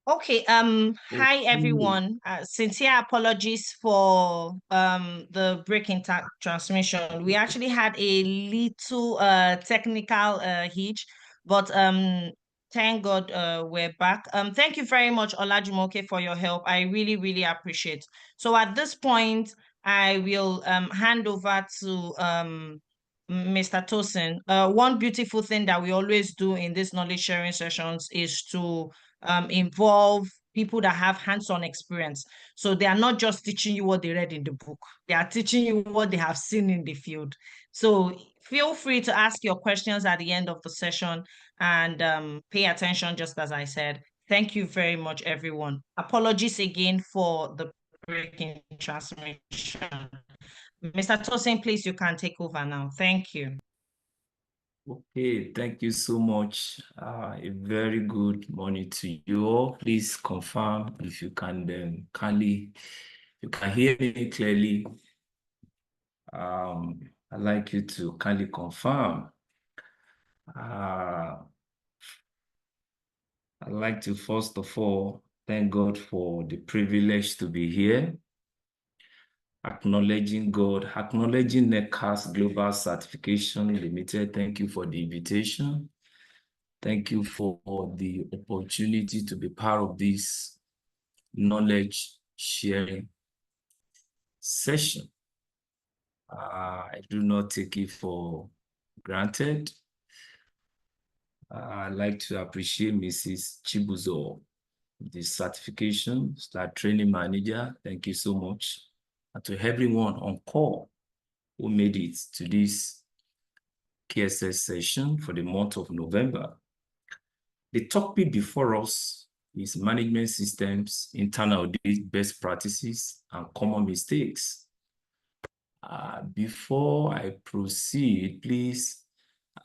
Okay, hi Okay. everyone. Sincere apologies for the break in transmission. We actually had a little technical hitch, but thank God we're back. Thank you very much, Olajumoke, for your help. I really, really appreciate. So at this point, I will hand over to Mr. Tosin. One beautiful thing that we always do in these knowledge sharing sessions is to involve people that have hands-on experience. So they are not just teaching you what they read in the book, they are teaching you what they have seen in the field. So feel free to ask your questions at the end of the session and pay attention, just as I said. Thank you very much, everyone. Apologies again for the breaking transmission. Mr. Tosin, please, you can take over now. Thank you. Okay, thank you so much. A very good morning to you all. Please confirm if you can you can hear me clearly. I'd like you to kindly confirm. I'd like to first of all thank God for the privilege to be here, acknowledging God, acknowledging NECA'S Global Certification Limited. Thank you for the invitation. Thank you for the opportunity to be part of this knowledge sharing session. I do not take it for granted. I'd like to appreciate Mrs. Chibuzo, the certification, start training manager. Thank you so much. And to everyone on call who made it to this KSS session for the month of November. The topic before us is management systems, internal audit, best practices, and common mistakes. Before I proceed, please,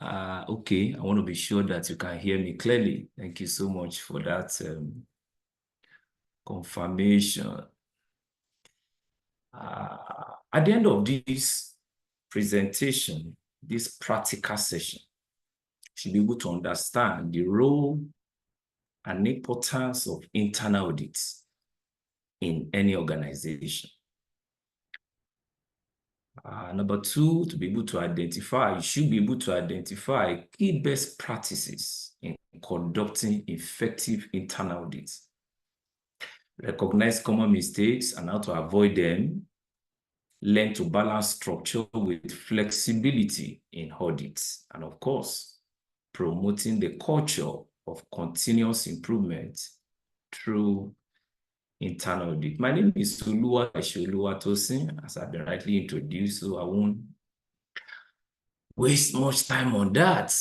okay, I want to be sure that you can hear me clearly. Thank you so much for that confirmation. At the end of this presentation, this practical session, you should be able to understand the role and importance of internal audits in any organization. Number two, to be able to identify, you should be able to identify key best practices in conducting effective internal audits. Recognize common mistakes and how to avoid them. Learn to balance structure with flexibility in audits. And of course, promoting the culture of continuous improvement through internal audit. My name is Tosin, as I've been rightly introduced, so I won't waste much time on that.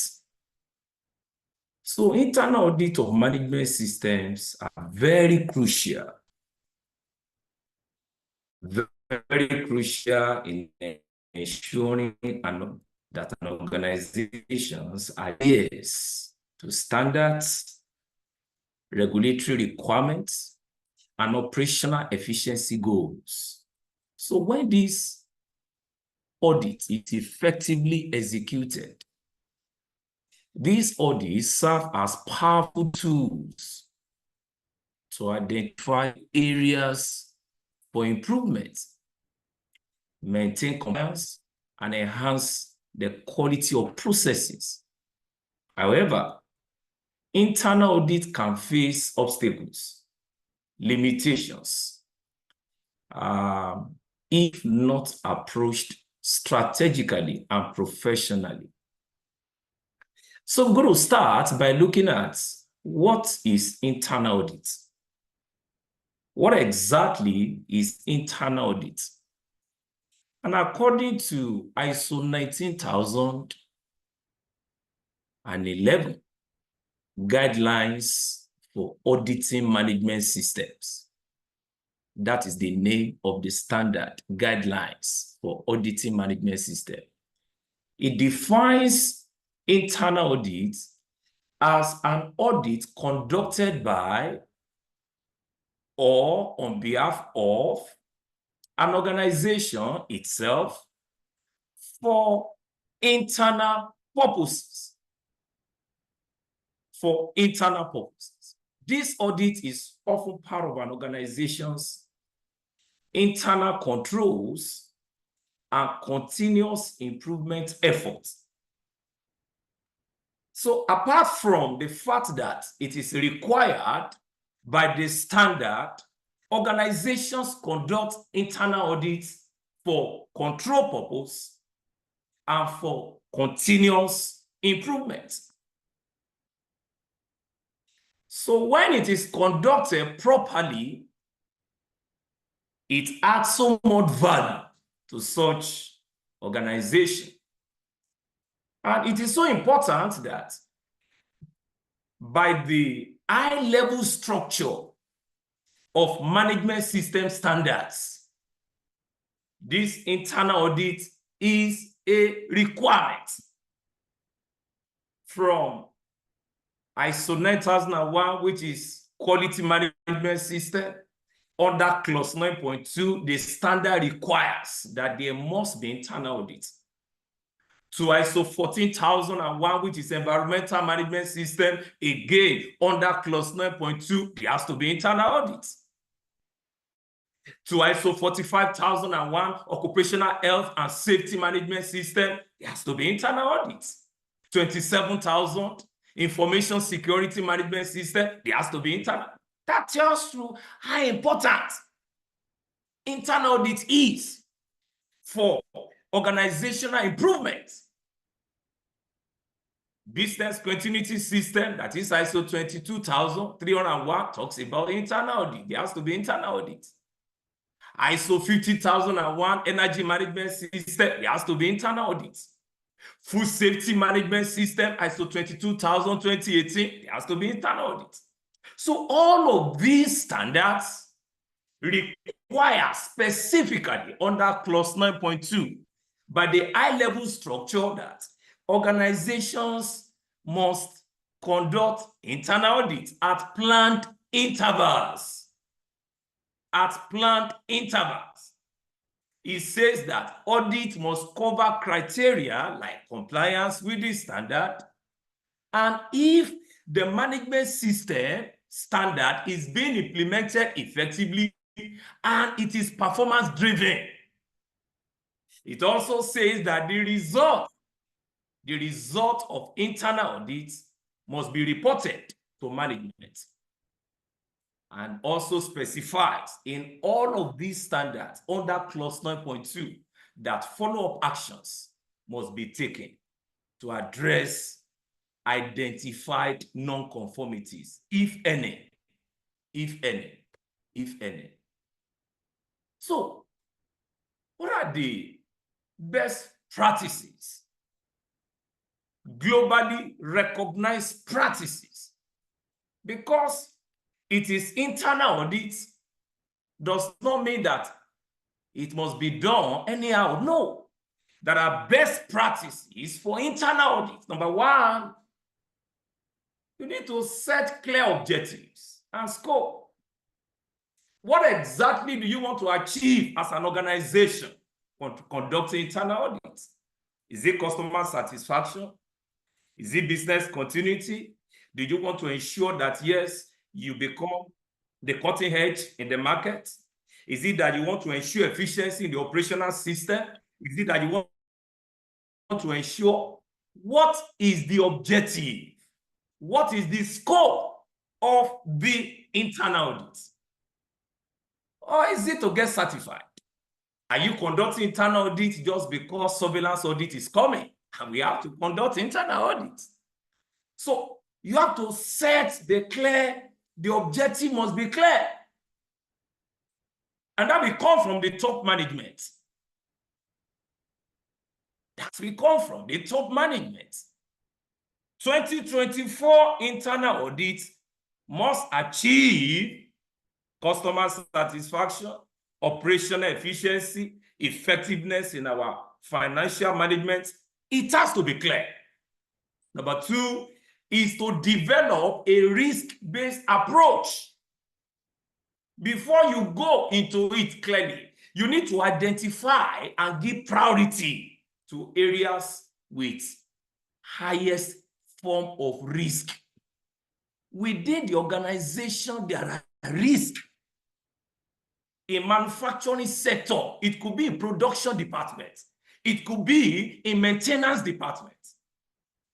So internal audit of management systems are very crucial. Very crucial in ensuring that an organization's adheres to standards, regulatory requirements, and operational efficiency goals. So when this audit is effectively executed, these audits serve as powerful tools to identify areas for improvement, maintain compliance, and enhance the quality of processes. However, internal audit can face obstacles, limitations, if not approached strategically and professionally. So I'm going to start by looking at what is internal audit. What exactly is internal audit? And according to ISO 19011 guidelines for auditing management systems, that is the name of the standard, guidelines for auditing management system. It defines internal audit as an audit conducted by or on behalf of an organization itself for internal purposes. For internal purposes. this audit is often part of an organization's internal controls and continuous improvement efforts. So apart from the fact that it is required by the standard, organizations conduct internal audits for control purpose and for continuous improvement. So when it is conducted properly, it adds so much value to such organization. And it is so important that by the high-level structure of management system standards, this internal audit is a requirement from ISO 9001, which is quality management system. Under clause 9.2, the standard requires that there must be internal audit. To ISO 14001, which is environmental management system, again, under clause 9.2, there has to be internal audit. To ISO 45001, occupational health and safety management system, there has to be internal audit. 27,000, information security management system, there has to be internal. That tells you how important internal audit is for organizational improvement. Business continuity system, that is ISO 22301, talks about internal audit. There has to be internal audit. ISO 50001, energy management system, there has to be internal audit. Food safety management system, ISO 22,000, 2018, there has to be internal audit. So all of these standards require specifically under clause 9.2 by the high-level structure that organizations must conduct internal audits at planned intervals. At planned intervals. It says that audit must cover criteria like compliance with the standard, and if the management system standard is being implemented effectively and it is performance driven. It also says that the result of internal audits must be reported to management, and also specifies in all of these standards under clause 9.2 that follow-up actions must be taken to address identified non-conformities, if any. So, what are the best practices, globally recognized practices? Because it is internal audit does not mean that it must be done anyhow. No, there are best practices for internal audit. Number one, you need to set clear objectives and scope. What exactly do you want to achieve as an organization conducting internal audits? Is it customer satisfaction? Is it business continuity? Do you want to ensure that, yes, you become the cutting edge in the market? Is it that you want to ensure efficiency in the operational system? Is it that you want to ensure what is the objective? What is the scope of the internal audit? Or is it to get certified? Are you conducting internal audit just because surveillance audit is coming and we have to conduct internal audit? So you have to set the objective must be clear. And that will come from the top management. That will come from the top management. 2024 internal audit must achieve customer satisfaction, operational efficiency, effectiveness in our financial management. It has to be clear. Number two is to develop a risk-based approach. Before you go into it clearly, you need to identify and give priority to areas with highest form of risk. within the organization, there are risks. In manufacturing sector, it could be in production department. It could be in maintenance department.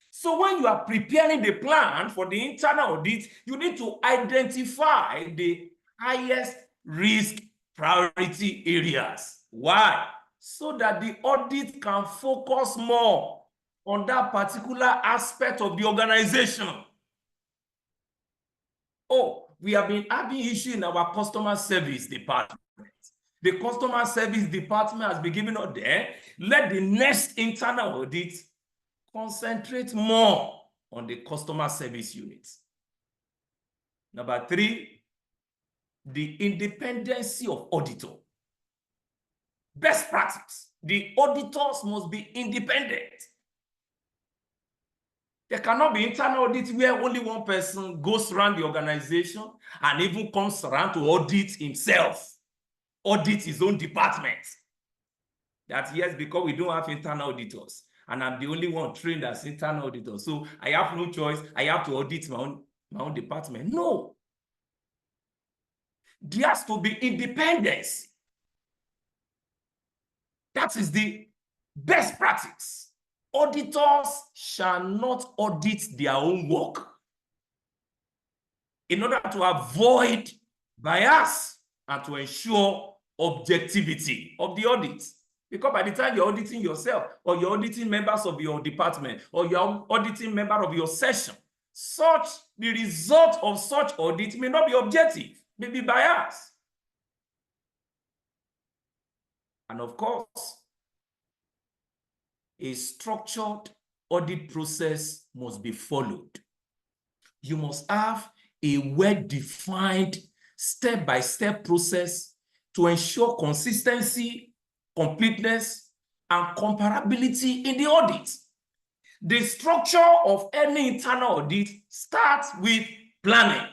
So when you are preparing the plan for the internal audit, you need to identify the highest risk priority areas. Why? So that the audit can focus more on that particular aspect of the organization. Oh, we have been having issue in our customer service department. The customer service department has been given up there. Let the next internal audit concentrate more on the customer service unit. Number 3, the independency of auditor. Best practice. The auditors must be independent. There cannot be internal audit where only one person goes around the organization and even comes around to audit himself, audit his own department. That yes, because we don't have internal auditors, and I'm the only one trained as internal auditor, so I have no choice. I have to audit my own department. No. There has to be independence. That is the best practice. Auditors shall not audit their own work in order to avoid bias and to ensure objectivity of the audit. Because by the time you're auditing yourself, or you're auditing members of your department, or you're auditing member of your session, the result of such audit may not be objective, may be biased. And of course, a structured audit process must be followed. You must have a well-defined step-by-step process to ensure consistency, completeness, and comparability in the audit. The structure of any internal audit starts with planning.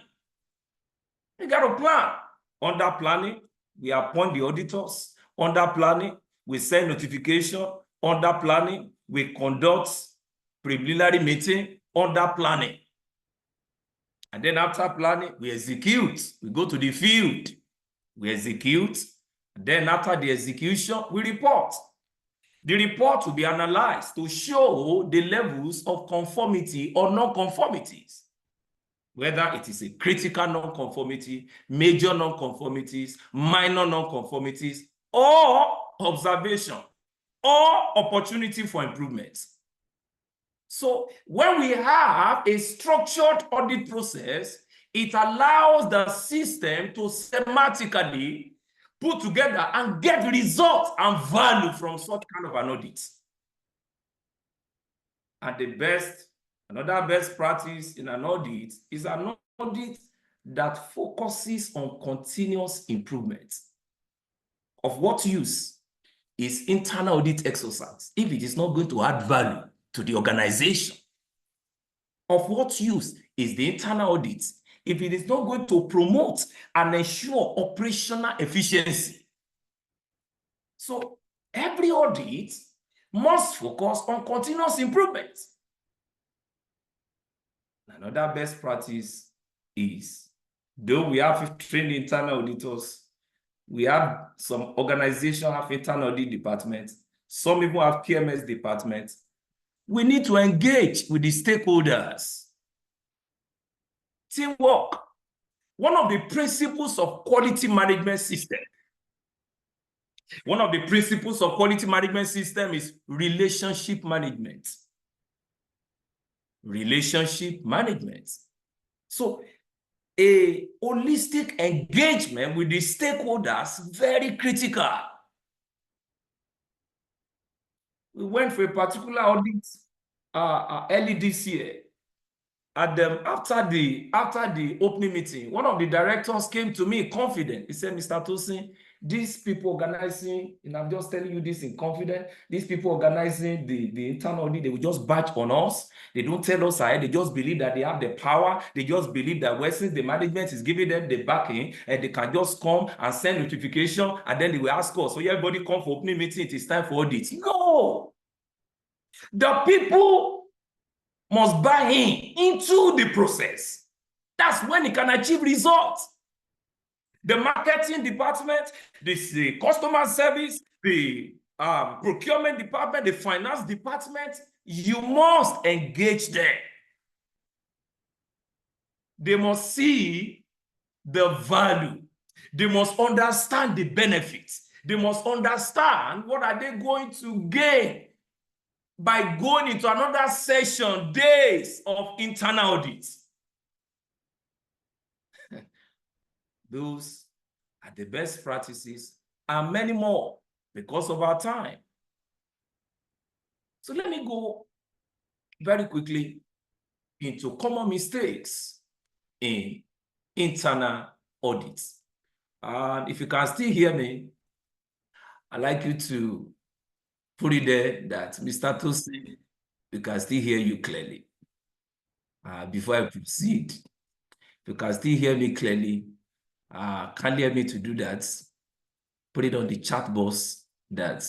You got to plan. Under planning, we appoint the auditors. Under planning, we send notification. Under planning, we conduct preliminary meeting. Under planning. And then after planning, we execute. We go to the field. We execute. Then after the execution, we report. The report will be analyzed to show the levels of conformity or non-conformities. Whether it is a critical non-conformity, major non-conformities, minor non-conformities, or observation, or opportunity for improvement. So when we have a structured audit process, it allows the system to systematically put together and get results and value from such kind of an audit. And another best practice in an audit is an audit that focuses on continuous improvement. Of what use is internal audit exercise if it is not going to add value to the organization? Of what use is the internal audit if it is not going to promote and ensure operational efficiency? So every audit must focus on continuous improvement. Another best practice is, though we have trained internal auditors, we have some organizations have internal audit departments, some even have PMS departments. We need to engage with the stakeholders. Teamwork. One of the principles of quality management system. One of the principles of quality management system is relationship management. Relationship management. So a holistic engagement with the stakeholders, very critical. We went for a particular audit early this year. And after the opening meeting, one of the directors came to me confident. He said, Mr. Tosin, these people organizing, and I'm just telling you this in confidence, these people organizing the internal audit, they will just batch on us. They don't tell us ahead. They just believe that they have the power. They just believe that since the management is giving them the backing, and they can just come and send notification, and then they will ask us, so everybody come for opening meeting, it is time for audit. No! The people must buy into the process. That's when it can achieve results. The marketing department, the customer service, the procurement department, the finance department, you must engage them. They must see the value. They must understand the benefits. They must understand what are they going to gain by going into another session, days of internal audits. Those are the best practices and many more because of our time. So let me go very quickly into common mistakes in internal audits. And if you can still hear me, I'd like you to put it there that Mr. Tosin, we can still hear you clearly. Before I proceed, if you can still hear me clearly, kindly help me to do that. Put it on the chat box that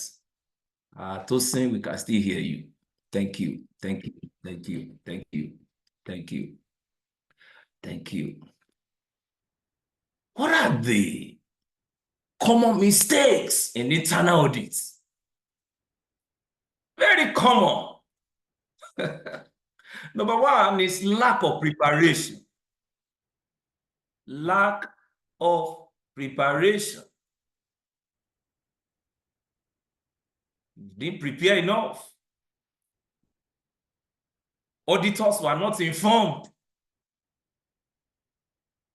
Tosin, we can still hear you. Thank you. Thank you. Thank you. Thank you. Thank you. Thank you. What are the common mistakes in internal audits? Very common. Number one is lack of preparation. Lack of preparation. You didn't prepare enough. Auditors were not informed.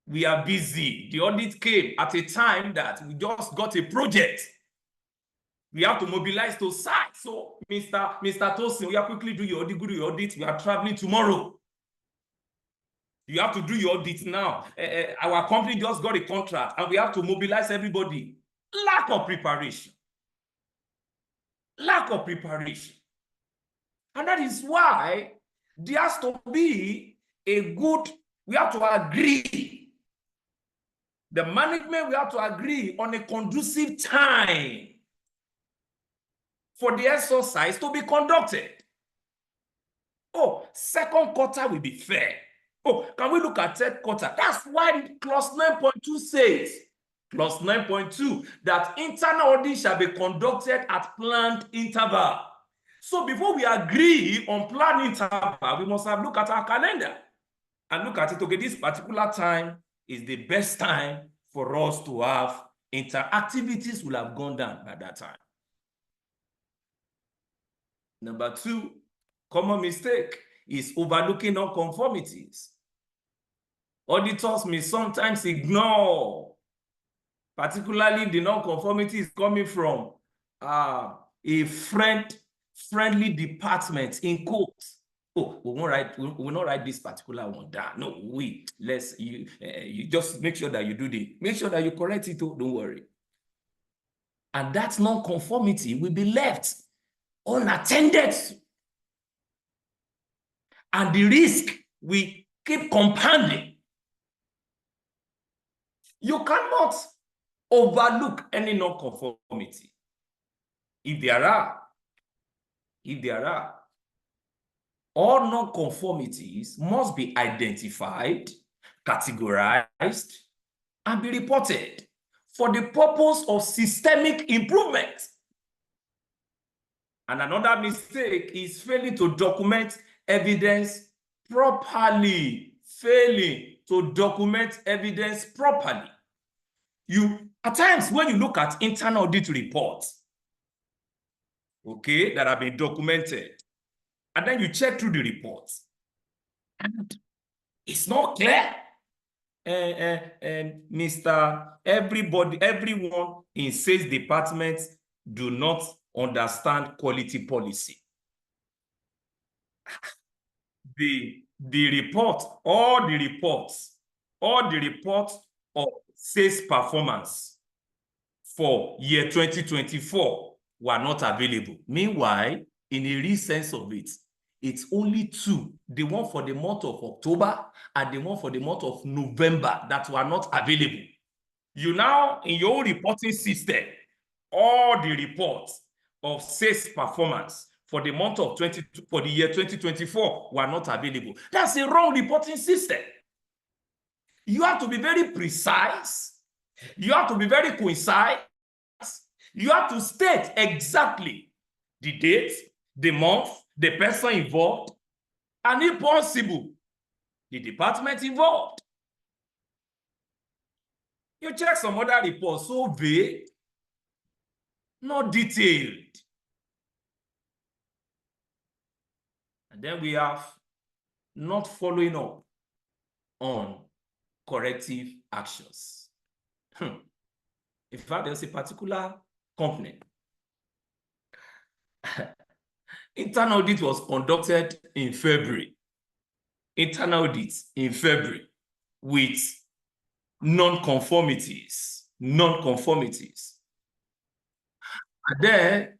We are busy. The audit came at a time that we just got a project. We have to mobilize to site. So, Mr. Tosin, we have quickly do your audit, go to your audit. We are traveling tomorrow. You have to do your audit now. Our company just got a contract and we have to mobilize everybody. Lack of preparation. Lack of preparation. And that is why there has to be a good, we have to agree. The management, we have to agree on a conducive time for the exercise to be conducted. Oh, second quarter will be fair. Oh, can we look at third quarter? That's why clause 9.2 says, clause 9.2, that internal audit shall be conducted at planned interval. So before we agree on planned interval, we must have looked at our calendar and look at it. Okay, this particular time is the best time for us to have activities will have gone down by that time. Number two, common mistake is overlooking non-conformities. Auditors may sometimes ignore, particularly the non-conformities coming from a friendly department in quotes. Oh, we will not write this particular one down. No, you just make sure that you do make sure that you correct it. Don't worry. And that non-conformity will be left unattended. And the risk will keep compounding. You cannot overlook any non-conformity. If there are, all non-conformities must be identified, categorized, and be reported for the purpose of systemic improvement. And another mistake is failing to document evidence properly. Failing to document evidence properly. At times when you look at internal audit reports, okay, that have been documented, and then you check through the reports, and it's not clear. And everyone in sales departments do not understand quality policy. All the reports of sales performance for year 2024 were not available. Meanwhile, in a real sense of it, it's only two, the one for the month of October and the one for the month of November that were not available. You now, in your reporting system, all the reports of sales performance for the month of for the year 2024 were not available. That's a wrong reporting system. You have to be very precise. You have to be very concise. You have to state exactly the date, the month, the person involved, and if possible, the department involved. You check some other reports, so vague, not detailed. And then we have not following up on corrective actions. In fact, there's a particular company. Internal audit was conducted in February. Internal audit in February with non-conformities. And then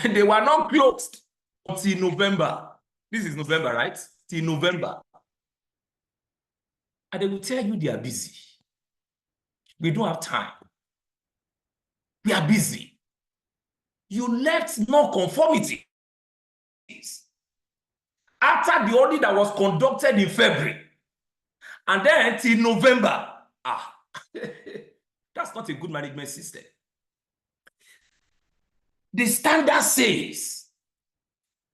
they were not closed until November. This is November, right? Till November. And they will tell you they are busy. We don't have time. We are busy. You left non-conformities after the audit that was conducted in February. And then till November. That's not a good management system. The standard says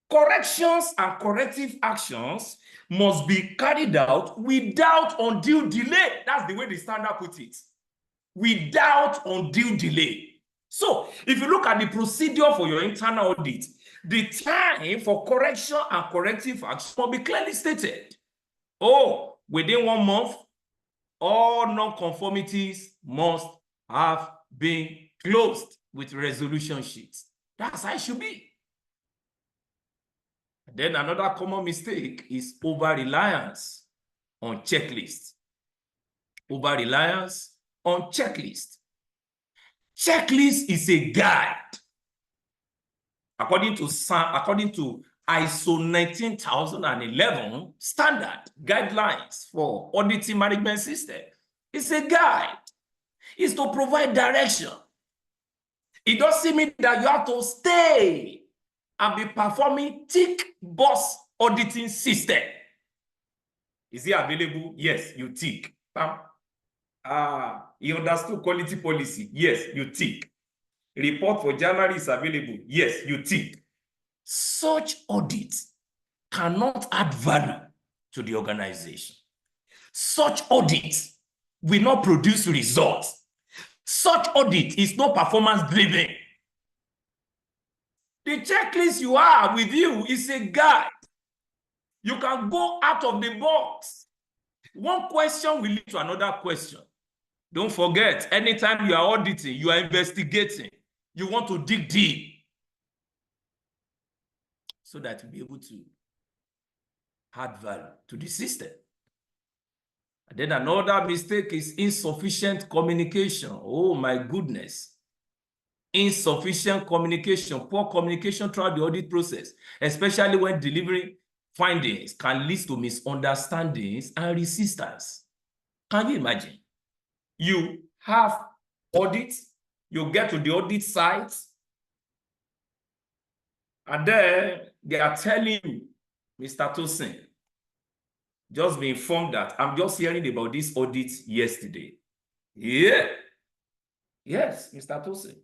corrections and corrective actions must be carried out without undue delay. That's the way the standard puts it. Without undue delay. So, if you look at the procedure for your internal audit, the time for correction and corrective action must be clearly stated. Oh, within 1 month, all non-conformities must have been closed with resolution sheets. That's how it should be. Then another common mistake is over-reliance on checklists. Over-reliance on checklist. Checklist is a guide. According to ISO 19011 standard guidelines for auditing management system, it's a guide. It's to provide direction. It doesn't mean that you have to stay and be performing tick box auditing system. Is it available? Yes, you tick. You understood quality policy? Yes, you tick. Report for January is available? Yes, you tick. Such audits cannot add value to the organization. Such audits will not produce results. Such audit is not performance driven. The checklist you have with you is a guide. You can go out of the box. One question will lead to another question. Don't forget, anytime you are auditing, you are investigating. You want to dig deep so that you'll be able to add value to the system. And then another mistake is insufficient communication. Oh my goodness. Insufficient communication, poor communication throughout the audit process, especially when delivering findings, can lead to misunderstandings and resistance. Can you imagine? You have audits, you get to the audit site, and then they are telling you, Mr. Tosin, just be informed that I'm just hearing about this audit yesterday. Yeah. Yes, Mr. Tosin.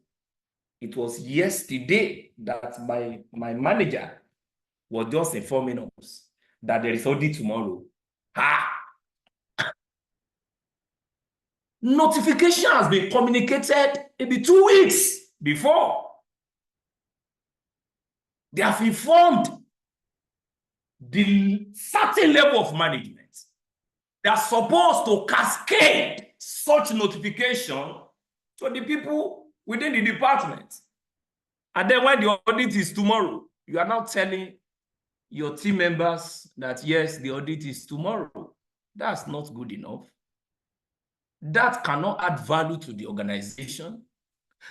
It was yesterday that my manager was just informing us that there is audit tomorrow. Notification has been communicated maybe 2 weeks before. They have informed the certain level of management. They are supposed to cascade such notification to the people within the department. And then when the audit is tomorrow, you are now telling your team members that, yes, the audit is tomorrow. That's not good enough. That cannot add value to the organization.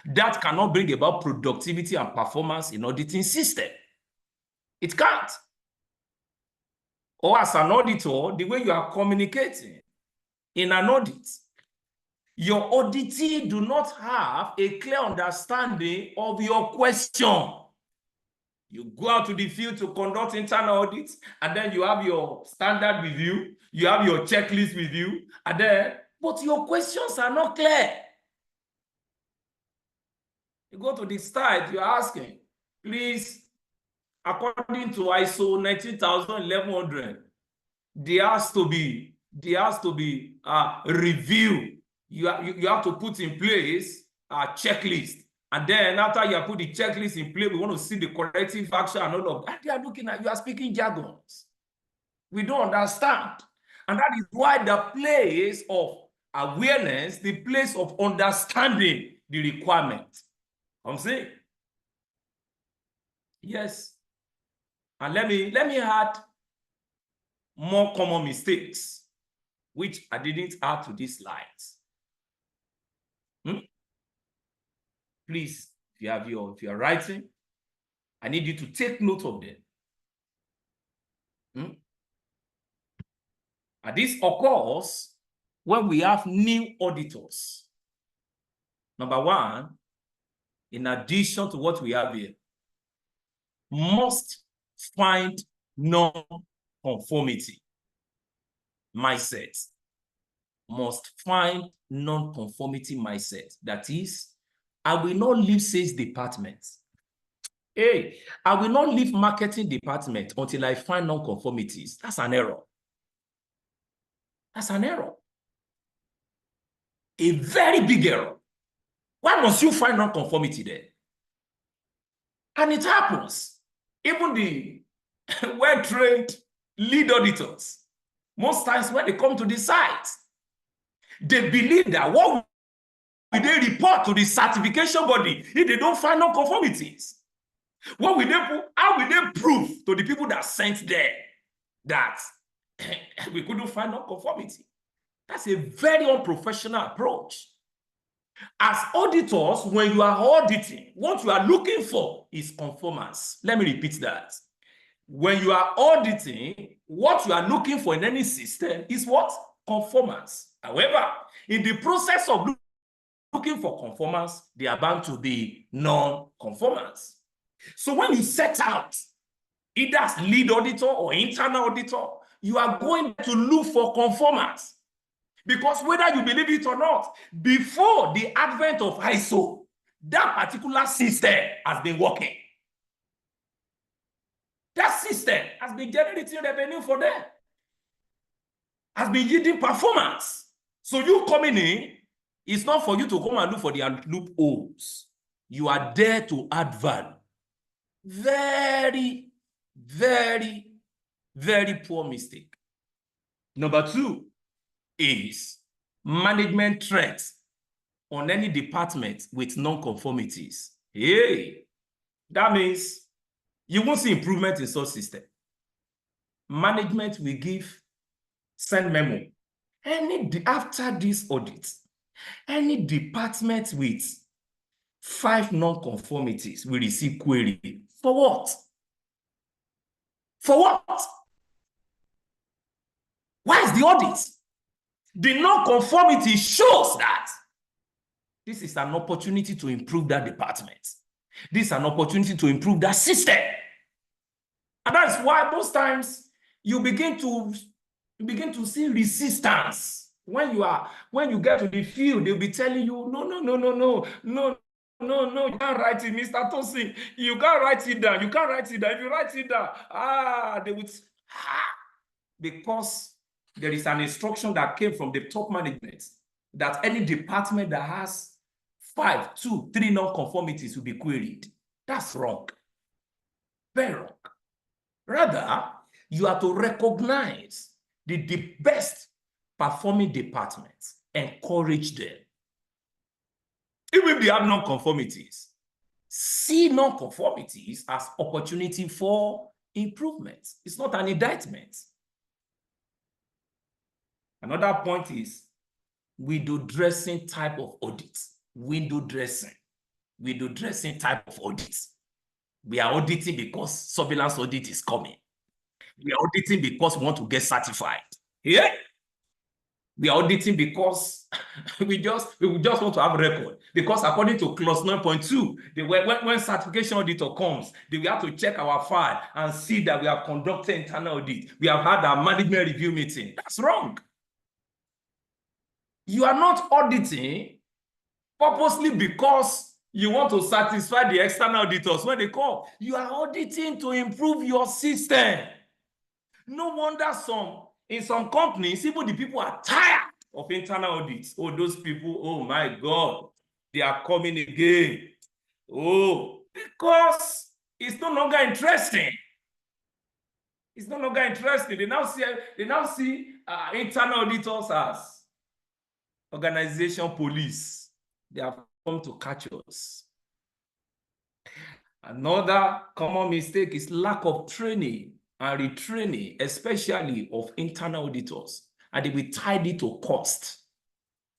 That cannot bring about productivity and performance in auditing system. It can't. Or as an auditor, the way you are communicating in an audit, your auditee do not have a clear understanding of your question. You go out to the field to conduct internal audits, and then you have your standard review, you have your checklist review, and then, but your questions are not clear. You go to the site, you're asking, please, according to ISO 19011, there has to be a review. You have to put in place a checklist. And then after you have put the checklist in place, we want to see the corrective action and all of that. They are looking at you, are speaking jargons. We don't understand. And that is why the place of awareness, the place of understanding the requirement. I'm saying, yes. And let me add more common mistakes, which I didn't add to these slides. Please, if you're writing, I need you to take note of them. And this occurs when we have new auditors. Number one, in addition to what we have here, must find non-conformity mindset. Must find non-conformity mindset. That is, I will not leave sales department. Hey, I will not leave marketing department until I find non-conformities. That's an error. That's an error. A very big error. Why must you find non-conformity there? And it happens. Even the well-trained lead auditors, most times when they come to the site, they believe that what will they report to the certification body if they don't find non-conformities? How will they prove to the people that sent there that we couldn't find non-conformity? That's a very unprofessional approach. As auditors, when you are auditing, what you are looking for is conformance. Let me repeat that. When you are auditing, what you are looking for in any system is what? Conformance. However, in the process of looking for conformance, they are bound to be non-conformance. So when you set out, either as lead auditor or internal auditor, you are going to look for conformance. Because whether you believe it or not, before the advent of ISO, that particular system has been working. That system has been generating revenue for them, has been yielding performance. So you coming in, it's not for you to come and look for the loopholes. You are there to add value. Very, very, very poor mistake. Number two is management threats on any department with non-conformities. Hey, that means you won't see improvement in such system. Management will send memo. After this audit, any department with 5 non-conformities will receive query. For what? For what? Why is the audit? The non-conformity shows that this is an opportunity to improve that department. This is an opportunity to improve that system. And that's why most times you begin to see resistance. When you get to the field, they'll be telling you, no, you can't write it, Mr. Tosin. You can't write it down. You can't write it down. If you write it down, they would, because there is an instruction that came from the top management that any department that has 5, 2, 3 non-conformities will be queried. That's wrong. Very wrong. Rather, you have to recognize the best performing departments, encourage them. Even if they have non-conformities, see non-conformities as opportunity for improvement. It's not an indictment. Another point is window dressing type of audits. Window dressing type of audits. We are auditing because surveillance audit is coming. We are auditing because we want to get certified. Yeah? We are auditing because we just want to have record. Because according to clause 9.2, when certification auditor comes, they will have to check our file and see that we have conducted internal audit. We have had our management review meeting. That's wrong. You are not auditing purposely because you want to satisfy the external auditors when they come. You are auditing to improve your system. No wonder in some companies, even the people are tired of internal audits. Oh, those people, oh my God, they are coming again. Oh, because it's no longer interesting. It's no longer interesting. They now see internal auditors as organization police. They have come to catch us. Another common mistake is lack of training and retraining, especially of internal auditors. And they will tie it to cost.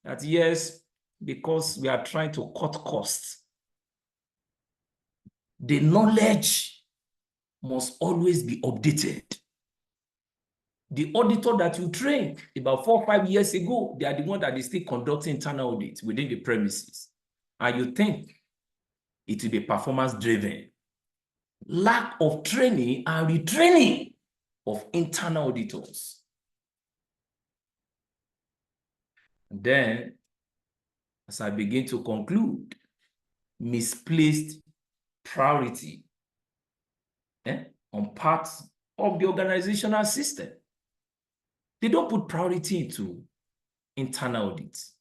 That yes, because we are trying to cut costs. The knowledge must always be updated. The auditor that you trained about 4 or 5 years ago, they are the one that is still conducting internal audits within the premises. And you think it will be performance driven. Lack of training and retraining of internal auditors. And then, as I begin to conclude, misplaced priority on parts of the organizational system. They don't put priority into internal audits.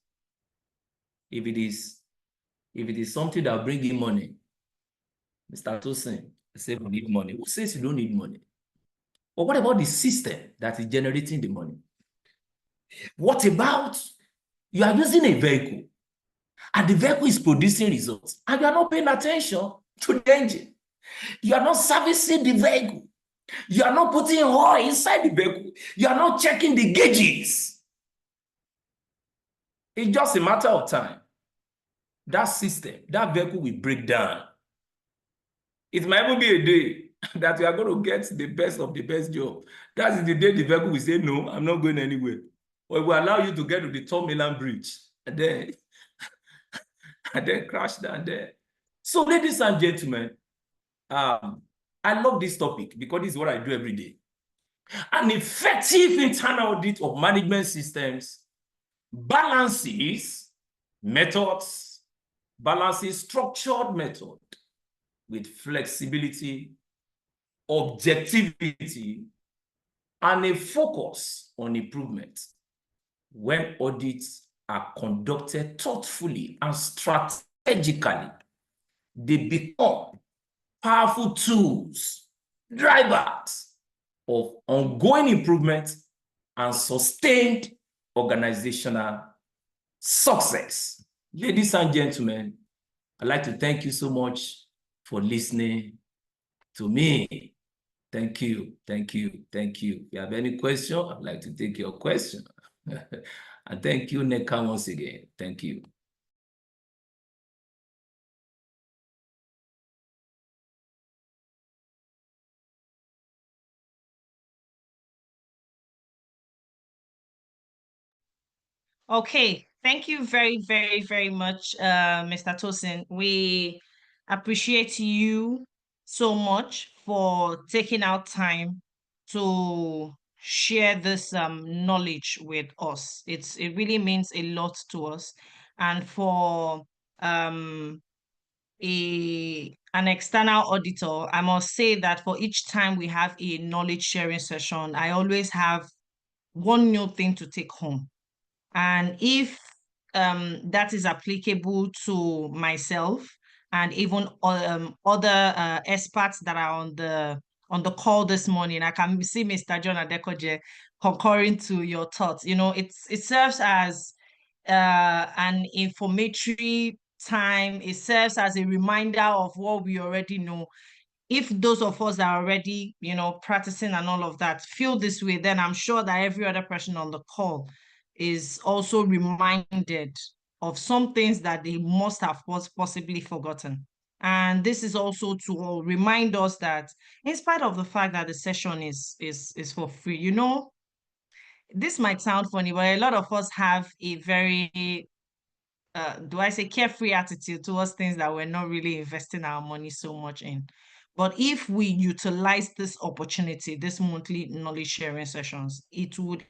If it is something that will bring in money, Mr. Tosin, say we need money. Who says you don't need money? Or what about the system that is generating the money? What about you are using a vehicle and the vehicle is producing results and you are not paying attention to the engine? You are not servicing the vehicle. You are not putting oil inside the vehicle. You are not checking the gauges. It's just a matter of time. That system, that vehicle will break down. It might even be a day that we are going to get the best of the best job. That is the day the vehicle will say, no, I'm not going anywhere. Or it will allow you to get to the Tom Milan Bridge and then crash down there. So, ladies and gentlemen, I love this topic because this is what I do every day. An effective internal audit of management systems balances structured method with flexibility, objectivity, and a focus on improvement. When audits are conducted thoughtfully and strategically, they become powerful tools, drivers of ongoing improvement and sustained organizational success. Ladies and gentlemen, I'd like to thank you so much for listening to me. Thank you, thank you, thank you. If you have any question, I'd like to take your question. And thank you, NECA, once again. Thank you. Okay, thank you very, very, very much, Mr. Tosin. We appreciate you so much for taking out time to share this knowledge with us. It really means a lot to us. And for an external auditor, I must say that for each time we have a knowledge sharing session, I always have one new thing to take home. And if that is applicable to myself and even other experts that are on the call this morning, I can see Mr. John Adekoje concurring to your thoughts. You know, it serves as an informatory time. It serves as a reminder of what we already know. If those of us that are already, you know, practicing and all of that feel this way, then I'm sure that every other person on the call is also reminded of some things that they must have possibly forgotten. And this is also to remind us that in spite of the fact that the session is for free, you know, this might sound funny, but a lot of us have a very, do I say, carefree attitude towards things that we're not really investing our money so much in. But if we utilize this opportunity, this monthly knowledge sharing sessions, it would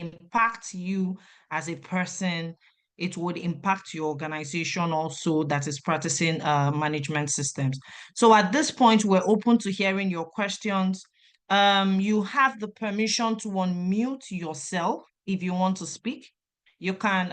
impact you as a person. It would impact your organization also that is practicing management systems. So at this point, we're open to hearing your questions. You have the permission to unmute yourself if you want to speak. You can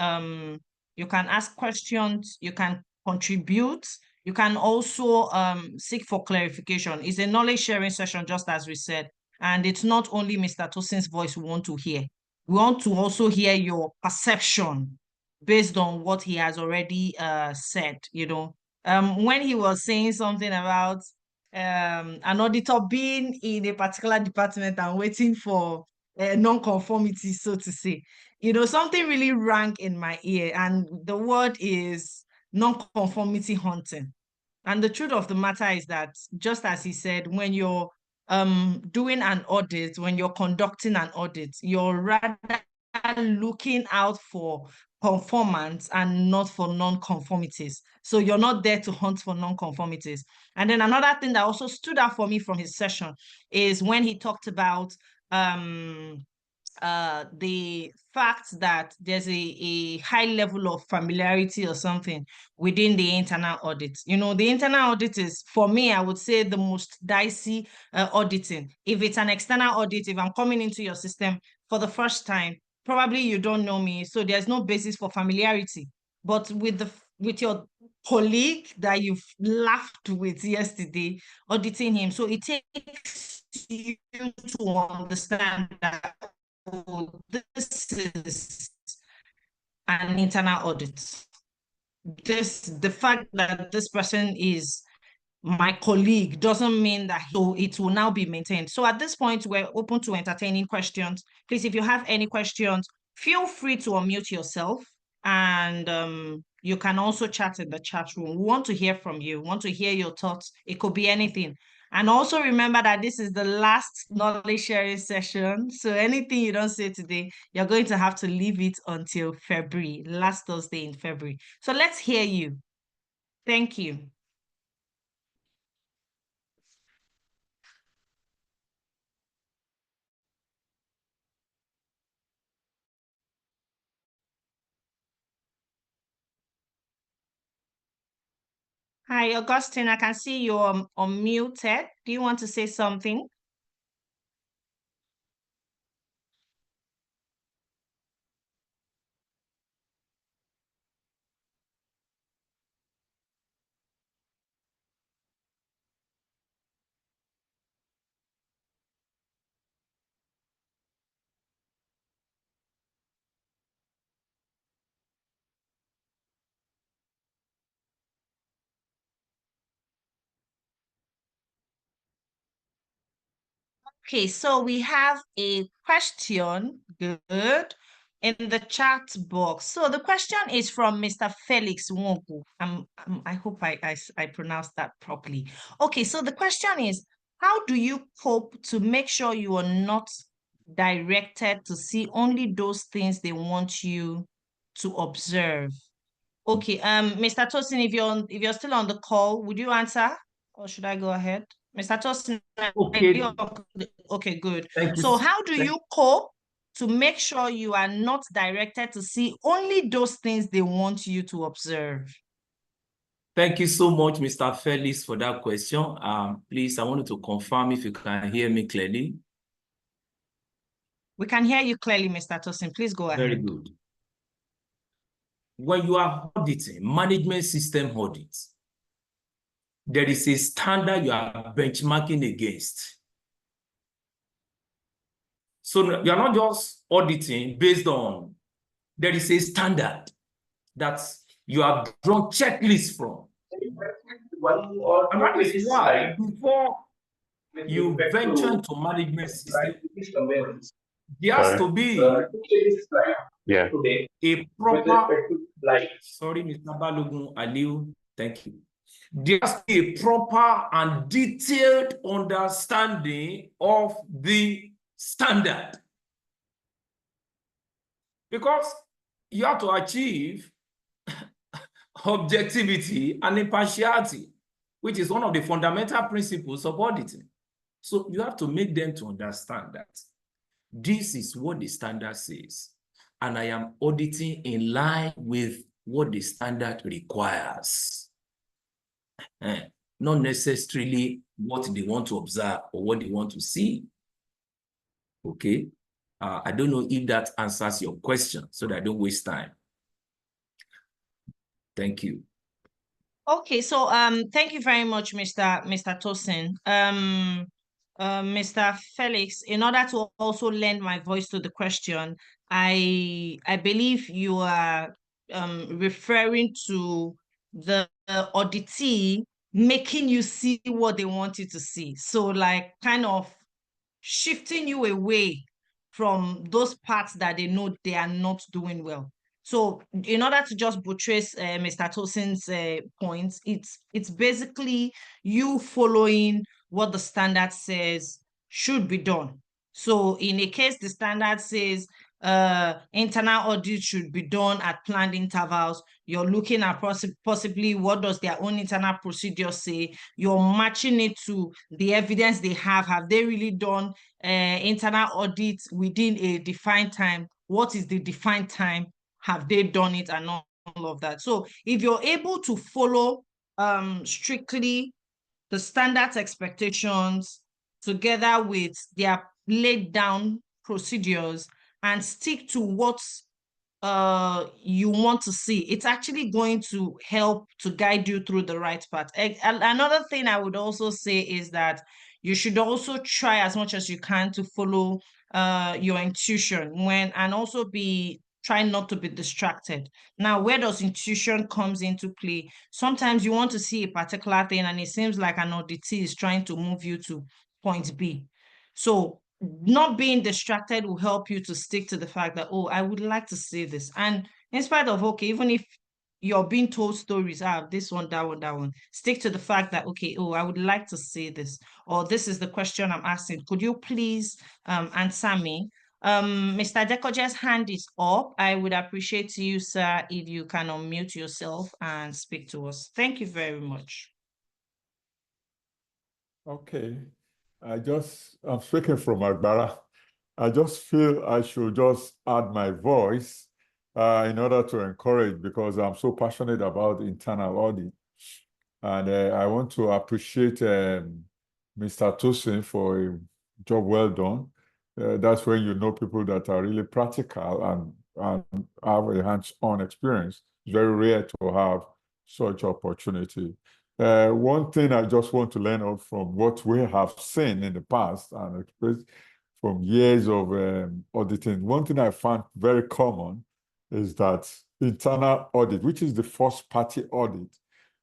ask questions, you can contribute, you can also seek for clarification. It's a knowledge sharing session, just as we said. And it's not only Mr. Tosin's voice we want to hear. We want to also hear your perception based on what he has already said, you know. When he was saying something about an auditor being in a particular department and waiting for non-conformity, so to say, you know, something really rang in my ear, and the word is non-conformity hunting. And the truth of the matter is that, just as he said, when you're doing an audit, when you're conducting an audit, you're rather looking out for conformance and not for non-conformities. So you're not there to hunt for non-conformities. And then another thing that also stood out for me from his session is when he talked about the fact that there's a high level of familiarity or something within the internal audit. You know, the internal audit is, for me, I would say, the most dicey auditing. If it's an external audit, if I'm coming into your system for the first time, probably you don't know me, so there's no basis for familiarity. But with your colleague that you've laughed with yesterday, auditing him, so it takes you to understand that, oh, this is an internal audit. The fact that this person is my colleague doesn't mean that so it will now be maintained. So at this point, we're open to entertaining questions. Please, if you have any questions, feel free to unmute yourself, and you can also chat in the chat room. We want to hear from you. We want to hear your thoughts. It could be anything. And also remember that this is the last knowledge sharing session. So anything you don't say today, you're going to have to leave it until February, last Thursday in February. So let's hear you. Thank you. Hi, Augustine. I can see you're unmuted. Do you want to say something? Okay, so we have a question, good, in the chat box. So the question is from Mr. Felix Wonku. I hope I pronounced that properly. Okay, so the question is, how do you cope to make sure you are not directed to see only those things they want you to observe? Okay, Mr. Tosin, if you're still on the call, would you answer, or should I go ahead? Mr. Tosin, Okay, okay, good. thank you. So how do you cope to make sure you are not directed to see only those things they want you to observe? Thank you so much, Mr. Felix, for that question. Please, I wanted to confirm if you can hear me clearly. We can hear you clearly, Mr. Tosin. Please go ahead. Very good. When you are auditing, management system audits, there is a standard you are benchmarking against. So you're not just auditing based on, there is a standard that you have drawn checklists from. And that is why before you venture into management system, there has to be a proper, sorry, Mr. Balogun Aliu, thank you. There has to be a proper and detailed understanding of the standard. because you have to achieve objectivity and impartiality, which is one of the fundamental principles of auditing. So you have to make them to understand that this is what the standard says, and I am auditing in line with what the standard requires. Not necessarily what they want to observe or what they want to see. Okay? I don't know if that answers your question so that I don't waste time. Thank you. Okay, so thank you very much, Mr. Tosin. Mr. Felix, in order to also lend my voice to the question, I believe you are referring to the auditee making you see what they want you to see. So like kind of shifting you away from those parts that they know they are not doing well. So in order to just buttress Mr. Tosin's points, it's basically you following what the standard says should be done. So in a case the standard says internal audit should be done at planned intervals, you're looking at possibly what does their own internal procedure say, you're matching it to the evidence they have. Have they really done internal audits within a defined time? What is the defined time? Have they done it, and all of that? So if you're able to follow strictly the standards expectations together with their laid down procedures and stick to what you want to see, it's actually going to help to guide you through the right path. Another thing I would also say is that you should also try as much as you can to follow your intuition when, and also be try not to be distracted. Now, where does intuition comes into play? Sometimes you want to see a particular thing and it seems like an auditee is trying to move you to point B. So not being distracted will help you to stick to the fact that, oh, I would like to see this. And in spite of, okay, even if you're being told stories, this one, that one, that one, stick to the fact that, okay, oh, I would like to see this, or this is the question I'm asking. Could you please answer me? Mr. Dekoje's hand is up. I would appreciate you, sir, if you can unmute yourself and speak to us. Thank you very much. Okay. I'm speaking from Agbara. I just feel I should just add my voice in order to encourage, because I'm so passionate about internal audit. And I want to appreciate Mr. Tosin for a job well done. That's when you know people that are really practical and have a hands-on experience. It's very rare to have such opportunity. One thing I just want to learn out from what we have seen in the past and expressed from years of auditing, one thing I found very common is that internal audit, which is the first party audit,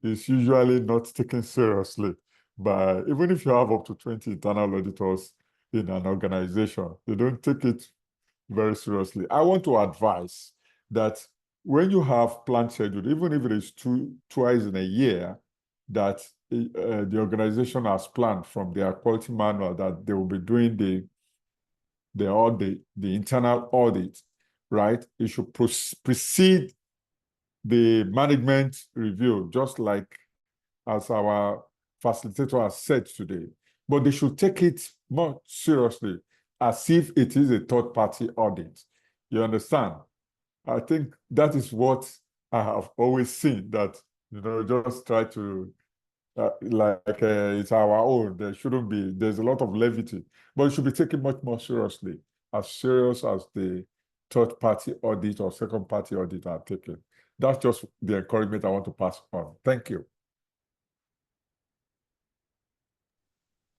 is usually not taken seriously. But even if you have up to 20 internal auditors in an organization, they don't take it very seriously. I want to advise that when you have planned schedule, even if it is twice in a year, that the organization has planned from their quality manual that they will be doing the audit, the internal audit, right? It should precede the management review, just like as our facilitator has said today. But they should take it more seriously, as if it is a third-party audit. You understand? I think that is what I have always seen, that, just try to, it's our own. There shouldn't be, there's a lot of levity, but it should be taken much more seriously, as serious as the third-party audit or second-party audit are taken. That's just the encouragement I want to pass on. Thank you.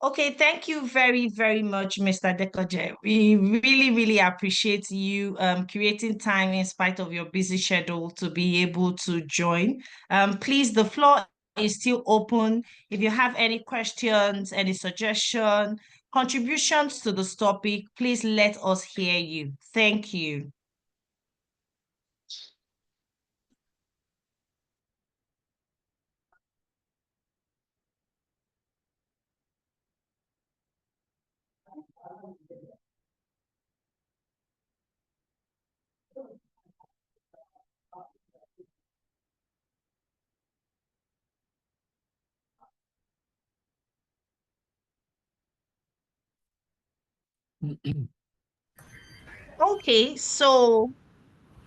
Okay, thank you very, very much, Mr. Dekoje. We really, really appreciate you creating time in spite of your busy schedule to be able to join. Please, the floor is still open. If you have any questions, any suggestions, contributions to this topic, please let us hear you. Thank you. Okay, so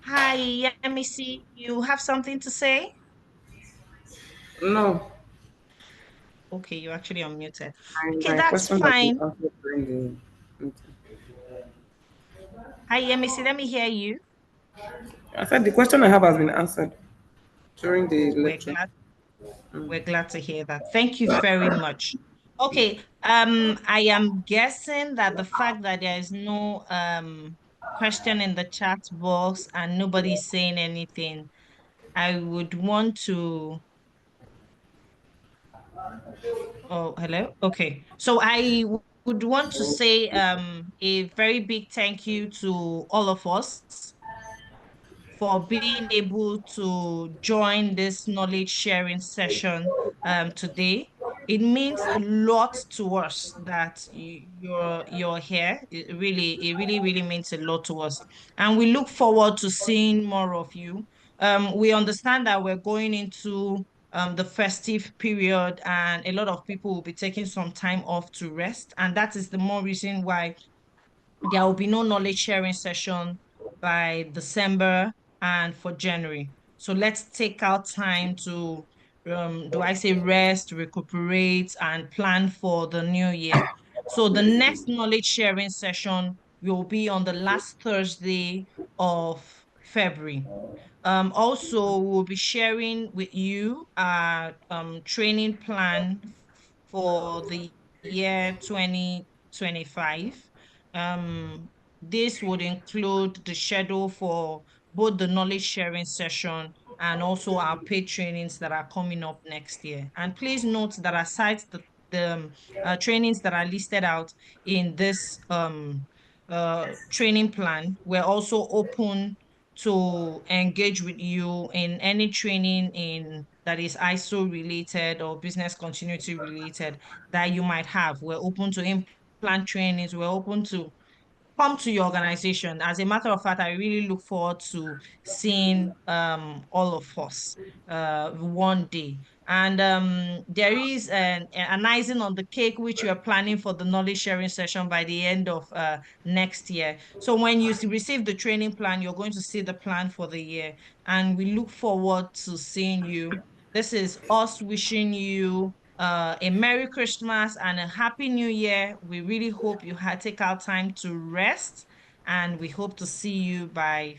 hi, Yemisi, you have something to say? No, Okay, you're actually unmuted. Okay, my that's question has been fine. answered during the meeting. Hi, Yemisi, let me hear you. I said the question I have has been answered during the Oh, lecture. we're glad to hear that. Thank you very much. Okay, I am guessing that the fact that there is no question in the chat box and nobody is saying anything, I would want to. Oh, hello. Okay, so would want to say a very big thank you to all of us for being able to join this knowledge sharing session today. It means a lot to us that you're here. It really means a lot to us, and we look forward to seeing more of you. We understand that we're going into the festive period, and a lot of people will be taking some time off to rest, and that is the more reason why there will be no knowledge sharing session by December and for January. So let's take our time to, do I say rest, recuperate, and plan for the new year. So the next knowledge sharing session will be on the last Thursday of February. Also, we'll be sharing with you our training plan for the year 2025. This would include the schedule for both the knowledge sharing session and also our paid trainings that are coming up next year. And please note that aside the trainings that are listed out in this training plan, we're also open to engage with you in any training in that is ISO related or business continuity related that you might have. We're open to implant trainings. We're open to come to your organization. As a matter of fact, I really look forward to seeing all of us one day. And there is an icing on the cake which we are planning for the knowledge sharing session by the end of next year. So when you receive the training plan, you're going to see the plan for the year. And we look forward to seeing you. This is us wishing you a Merry Christmas and a Happy New Year. We really hope you take out time to rest, and we hope to see you by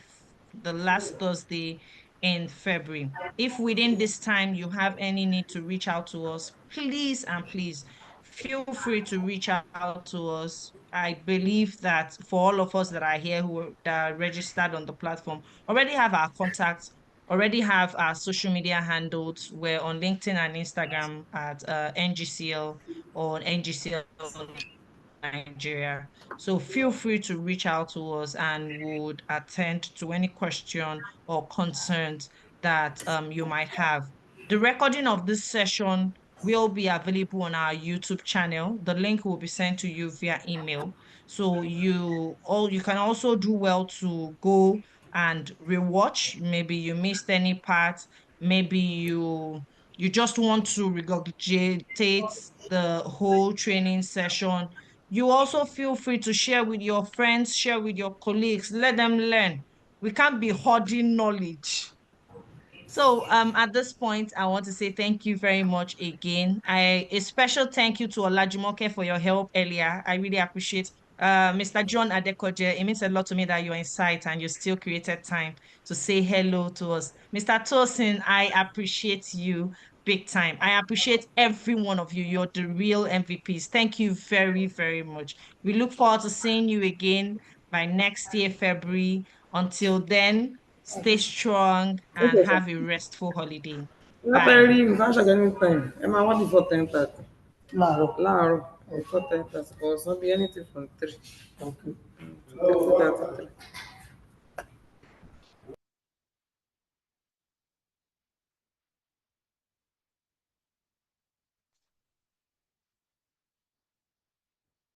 the last Thursday in February. If within this time you have any need to reach out to us, please and please feel free to reach out to us. I believe that for all of us that are here that are registered on the platform already have our contacts, already have our social media handles. We're on LinkedIn and Instagram at NGCL or NGCL Nigeria. So feel free to reach out to us and would attend to any question or concerns that you might have. The recording of this session will be available on our YouTube channel. The link will be sent to you via email. So you can also do well to go and rewatch. Maybe you missed any part. Maybe you just want to regurgitate the whole training session. You also feel free to share with your friends, share with your colleagues, let them learn. We can't be hoarding knowledge. So at this point, I want to say thank you very much again. A special thank you to Olajimoke for your help earlier. I really appreciate Mr. John Adekoje. It means a lot to me that you're in sight and you still created time to say hello to us. Mr. Tosin, I appreciate you big time. I appreciate every one of you. You're the real MVPs. Thank you very, very much. We look forward to seeing you again by next year, February. Until then, stay strong and Okay, sir. have a restful holiday. Not Bye. early, you can't check any time. Emma, what before 10:30? Laro. Before 10:30. Or something, anything from 3. Okay. 30, 33.